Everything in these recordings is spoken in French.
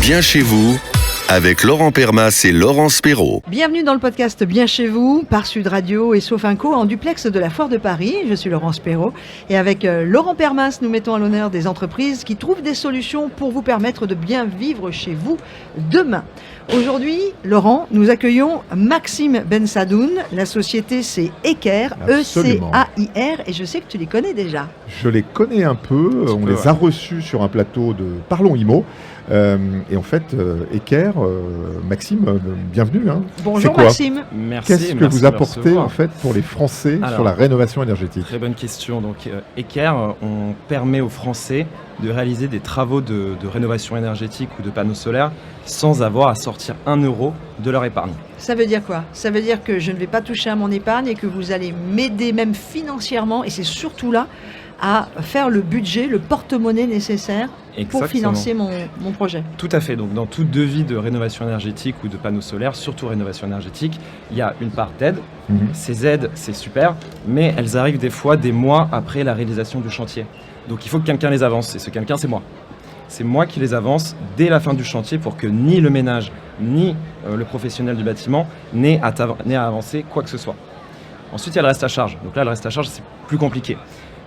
Bien chez vous, avec Laurent Permas et Laurence Perrault. Bienvenue dans le podcast Bien chez vous, par Sud Radio et Sofinco en duplex de la Foire de Paris. Je suis Laurence Perrault et avec Laurent Permas, nous mettons à l'honneur des entreprises qui trouvent des solutions pour vous permettre de bien vivre chez vous demain. Aujourd'hui, Laurent, nous accueillons Maxime Bensadoun. La société, c'est Ecair, E-C-A-I-R, et je sais que tu les connais déjà. Je les connais un peu, on les a reçus sur un plateau de Parlons Immo. Et en fait, Ecair, Maxime, bienvenue. Bonjour Maxime. Merci. Qu'est-ce que vous apportez en fait pour les Français sur la rénovation énergétique? Très bonne question. Donc, Ecair, on permet aux Français de réaliser des travaux de rénovation énergétique ou de panneaux solaires sans avoir à sortir 1 euro de leur épargne. Ça veut dire quoi? Ça veut dire que je ne vais pas toucher à mon épargne et que vous allez m'aider même financièrement, et c'est surtout là, à faire le budget, le porte-monnaie nécessaire pour financer mon projet. Tout à fait. Donc, dans tout devis de rénovation énergétique ou de panneaux solaires, surtout rénovation énergétique, il y a une part d'aide. Ces aides, c'est super, mais elles arrivent des fois des mois après la réalisation du chantier. Donc, il faut que quelqu'un les avance, et ce quelqu'un, c'est moi. C'est moi qui les avance dès la fin du chantier pour que ni le ménage, ni le professionnel du bâtiment n'ait à avancer quoi que ce soit. Ensuite, il y a le reste à charge. Donc là, le reste à charge, c'est plus compliqué.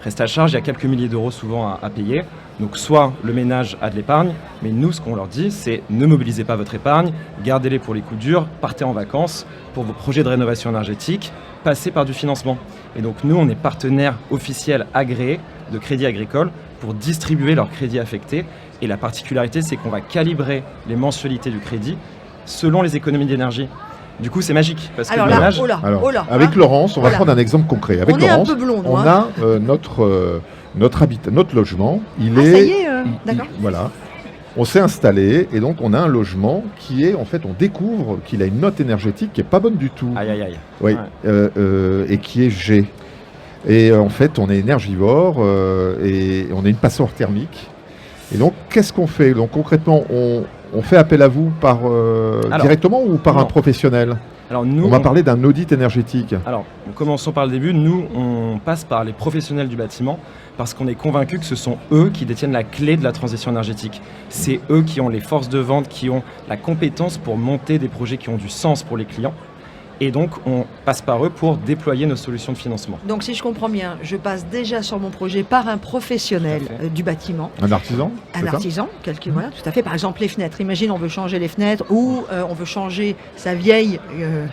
Reste à charge, il y a quelques milliers d'euros souvent à payer. Donc soit le ménage a de l'épargne, mais nous, ce qu'on leur dit, c'est ne mobilisez pas votre épargne, gardez-les pour les coups durs, partez en vacances pour vos projets de rénovation énergétique, passez par du financement. Et donc nous, on est partenaire officiel agréé de Crédit Agricole pour distribuer leurs crédits affectés. Et la particularité, c'est qu'on va calibrer les mensualités du crédit selon les économies d'énergie. Du coup, c'est magique. Parce que avec Laurence, on va prendre un exemple concret. Avec Laurence, est un peu blond, on a notre habitat, notre logement. D'accord. Voilà. On s'est installé et donc on a un logement qui est, en fait, on découvre qu'il a une note énergétique qui est pas bonne du tout. Aïe, aïe, aïe. Oui. Ouais. Et qui est G. Et en fait, on est énergivore et on a une passoire thermique. Et donc, qu'est-ce qu'on fait? Donc, concrètement, on fait appel à vous directement ou par un professionnel? Alors nous, on va parler d'un audit énergétique. Alors, commençons par le début. Nous, on passe par les professionnels du bâtiment parce qu'on est convaincu que ce sont eux qui détiennent la clé de la transition énergétique. C'est eux qui ont les forces de vente, qui ont la compétence pour monter des projets qui ont du sens pour les clients. Et donc, on passe par eux pour déployer nos solutions de financement. Donc, si je comprends bien, je passe déjà sur mon projet par un professionnel du bâtiment. Un artisan? Un artisan, voilà, tout à fait. Par exemple, les fenêtres. Imagine, on veut changer les fenêtres ou on veut changer sa vieille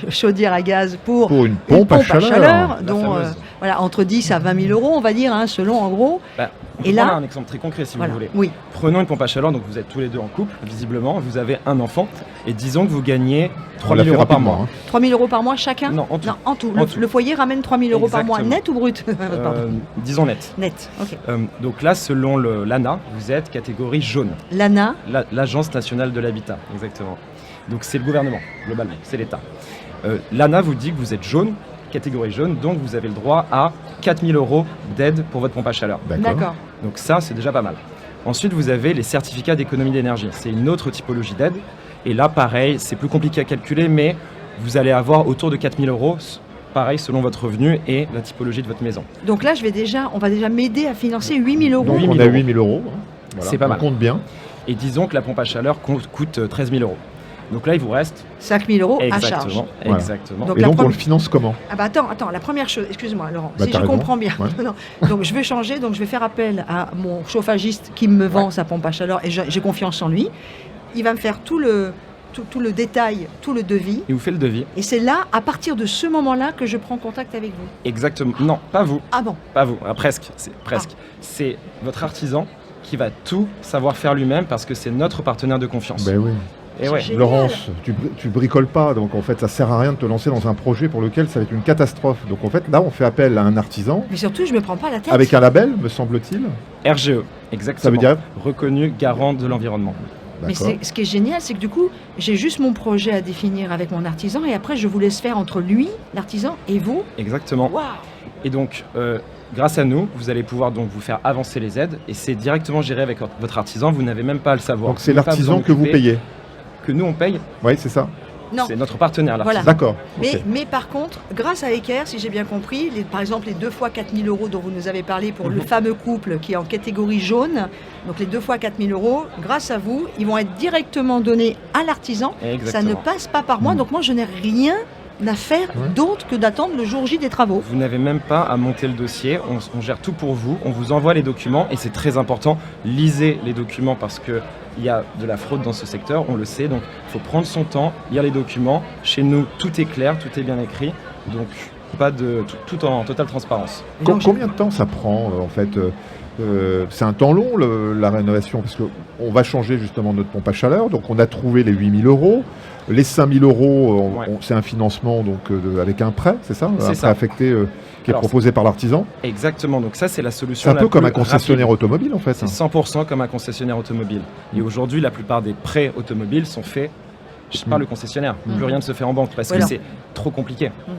chaudière à gaz pour une pompe à chaleur. Dont, entre 10 à 20 000 euros, on va dire, selon en gros. Et là, un exemple très concret, si vous voulez. Oui. Prenons une pompe à chaleur, donc vous êtes tous les deux en couple, visiblement, vous avez un enfant, et disons que vous gagnez 3 000 euros par mois. 3 000 euros par mois chacun? Non, en tout. Le foyer ramène 3 000 euros par mois, net ou brut? Disons net. Net, ok. Donc là, selon l'ANA, vous êtes catégorie jaune. L'ANA? L'Agence nationale de l'habitat, exactement. Donc c'est le gouvernement, globalement, c'est l'État. L'ANA vous dit que vous êtes jaune, catégorie jaune, donc vous avez le droit à 4 000 euros d'aide pour votre pompe à chaleur. D'accord. Donc ça, c'est déjà pas mal. Ensuite, vous avez les certificats d'économie d'énergie. C'est une autre typologie d'aide. Et là, pareil, c'est plus compliqué à calculer, mais vous allez avoir autour de 4 000 euros, pareil, selon votre revenu et la typologie de votre maison. Donc là, on va déjà m'aider à financer 8 000 euros. Donc on a 8 000 euros. Voilà. C'est pas mal. On compte bien. Et disons que la pompe à chaleur coûte 13 000 euros. Donc là, il vous reste 5 000 euros à charge. Voilà. Exactement. Donc, on le finance comment? Attends, la première chose, excuse-moi Laurent, si je comprends bien. Donc je vais changer, donc je vais faire appel à mon chauffagiste qui me vend sa pompe à chaleur et j'ai confiance en lui. Il va me faire tout le détail, tout le devis. Il vous fait le devis. Et c'est là, à partir de ce moment-là, que je prends contact avec vous. Exactement. Non, pas vous. Ah bon? Pas vous. Presque. C'est votre artisan qui va tout savoir faire lui-même parce que c'est notre partenaire de confiance. Ben oui. Et ouais. Laurence, tu bricoles pas, donc en fait ça sert à rien de te lancer dans un projet pour lequel ça va être une catastrophe. Donc en fait là on fait appel à un artisan. Mais surtout je me prends pas la tête. Avec un label, me semble-t-il. RGE, exactement. Ça veut dire reconnu garant de l'environnement. Mais ce qui est génial, c'est que du coup, j'ai juste mon projet à définir avec mon artisan et après je vous laisse faire entre lui, l'artisan, et vous. Exactement. Wow. Et donc, grâce à nous, vous allez pouvoir donc vous faire avancer les aides et c'est directement géré avec votre artisan, vous n'avez même pas à le savoir. Donc c'est l'artisan que vous payez? Que nous on paye? Oui, c'est ça. Non. C'est notre partenaire, l'artisan. Voilà. D'accord. Mais, ok. mais par contre, grâce à Eker, si j'ai bien compris, par exemple les 2 fois 4 000 euros dont vous nous avez parlé pour le fameux couple qui est en catégorie jaune, donc les 2 fois 4 000 euros, grâce à vous, ils vont être directement donnés à l'artisan. Ça Exactement. ne passe pas par moi, donc moi je n'ai rien à faire Ouais. d'autre que d'attendre le jour J des travaux. Vous n'avez même pas à monter le dossier, on gère tout pour vous, on vous envoie les documents et c'est très important, lisez les documents parce qu'il y a de la fraude dans ce secteur, on le sait, donc il faut prendre son temps, lire les documents. Chez nous, tout est clair, tout est bien écrit, donc pas de, tout en totale transparence. Et donc, Combien de temps ça prend en fait c'est un temps long la rénovation parce qu'on va changer justement notre pompe à chaleur, donc on a trouvé les 8 000 euros. Les 5 000 euros, Ouais. c'est un financement donc, avec un prêt, c'est ça? C'est Un prêt ça. affecté qui est Alors, proposé par l'artisan. Exactement, donc ça c'est la solution C'est un la peu comme plus un concessionnaire rapide. automobile en fait. C'est 100% comme un concessionnaire automobile. Et aujourd'hui, la plupart des prêts automobiles sont faits par le concessionnaire. Mm. Plus rien ne se fait en banque parce Voilà. que c'est trop compliqué. Mm.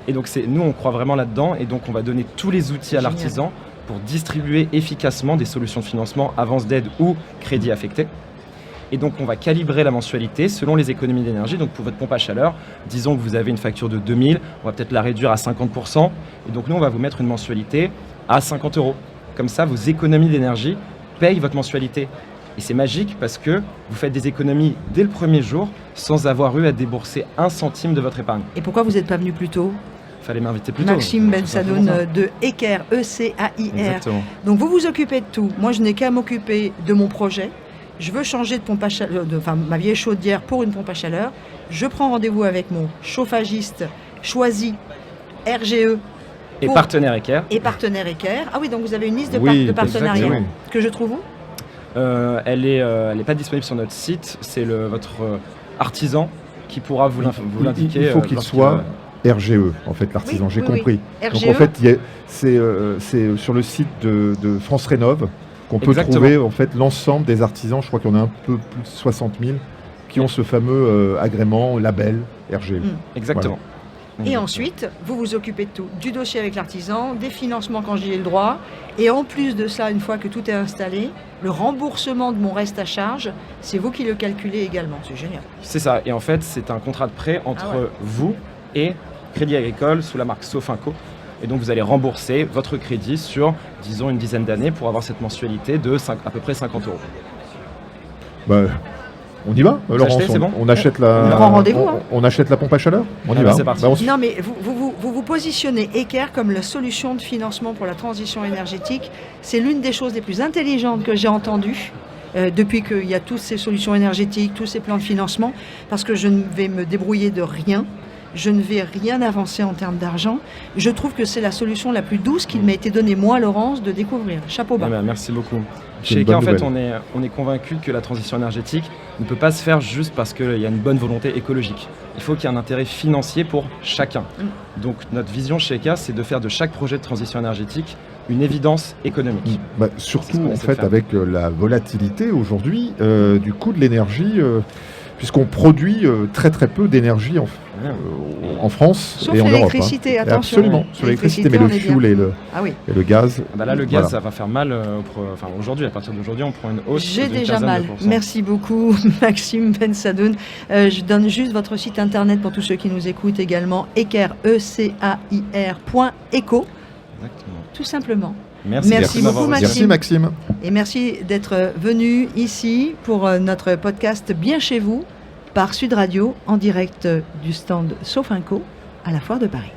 Et donc nous, on croit vraiment là-dedans et donc on va donner tous les outils à Génial. l'artisan pour distribuer efficacement des solutions de financement, avance d'aide ou crédit affecté. Et donc on va calibrer la mensualité selon les économies d'énergie. Donc pour votre pompe à chaleur, disons que vous avez une facture de 2000, on va peut-être la réduire à 50%. Et donc nous, on va vous mettre une mensualité à 50 euros. Comme ça, vos économies d'énergie payent votre mensualité. Et c'est magique parce que vous faites des économies dès le premier jour sans avoir eu à débourser 1 centime de votre épargne. Et pourquoi vous n'êtes pas venu plus tôt? Fallait m'inviter plus tôt. Maxime C'est Bensadoun simplement ça. de Eker, E-C-A-I-R. Exactement. Donc vous vous occupez de tout. Moi, je n'ai qu'à m'occuper de mon projet. Je veux changer de pompe à chaleur, ma vieille chaudière pour une pompe à chaleur. Je prends rendez-vous avec mon chauffagiste choisi RGE Et Pour- partenaire Eker. et partenaire Eker. Ah oui, donc vous avez une liste de, Oui, de partenariats exactement. que je trouve où? Elle est pas disponible sur notre site. C'est votre artisan qui pourra vous l'indiquer. Il faut qu'il lorsqu'il soit va- RGE en fait l'artisan, Oui, j'ai oui, compris. oui. Donc RGE, en fait c'est sur le site de France Rénov qu'on peut Exactement. trouver en fait l'ensemble des artisans. Je crois qu'il y en a un peu plus de 60 000 qui ont ce fameux agrément label RGE. Mm. Exactement. et ensuite, vous vous occupez de tout. Du dossier avec l'artisan, des financements quand j'y ai le droit. Et en plus de ça, une fois que tout est installé, le remboursement de mon reste à charge, c'est vous qui le calculez également. C'est génial. C'est ça. Et en fait, c'est un contrat de prêt entre Ah ouais. vous et Crédit Agricole sous la marque Sofinco. Et donc, vous allez rembourser votre crédit sur, disons, une dizaine d'années pour avoir cette mensualité de à peu près 50 euros. Bah, on y va, Laurence, achetez, c'est bon on achète la. On prend rendez-vous, hein. On achète la pompe à chaleur. On y Ah va. bah, c'est parti. Bah, on se- Non, mais vous positionnez Eker comme la solution de financement pour la transition énergétique. C'est l'une des choses les plus intelligentes que j'ai entendues depuis qu'il y a toutes ces solutions énergétiques, tous ces plans de financement, parce que je ne vais me débrouiller de rien. Je ne vais rien avancer en termes d'argent. Je trouve que c'est la solution la plus douce qu'il m'a été donnée, moi, Laurence, de découvrir. Chapeau bas. Eh ben, merci beaucoup. C'est Chez une bonne Eka, en fait, nouvelle. on est convaincu que la transition énergétique ne peut pas se faire juste parce qu'il y a une bonne volonté écologique. Il faut qu'il y ait un intérêt financier pour chacun. Donc notre vision chez Eka, c'est de faire de chaque projet de transition énergétique une évidence économique. Bah, C'est ce surtout qu'on en essaie de fait faire. avec la volatilité aujourd'hui du coût de l'énergie, puisqu'on produit très très peu d'énergie en France Sauf et en Europe. l'électricité, attention. Absolument, sur l'électricité, mais le L'électricité, on est fuel Ah oui. et le gaz. Ah bah là, le gaz, voilà. ça va faire mal. Aujourd'hui, à partir d'aujourd'hui, on prend une hausse. J'ai d'une déjà quinzaine mal. de pourcents. Merci beaucoup, Maxime Bensadoun. Je donne juste votre site internet pour tous ceux qui nous écoutent également, eker, ecair.eco, Exactement. tout simplement. Merci, Merci de m'avoir beaucoup, reçu. Merci Maxime. Et merci d'être venu ici pour notre podcast Bien chez vous par Sud Radio en direct du stand Sofinco à la Foire de Paris.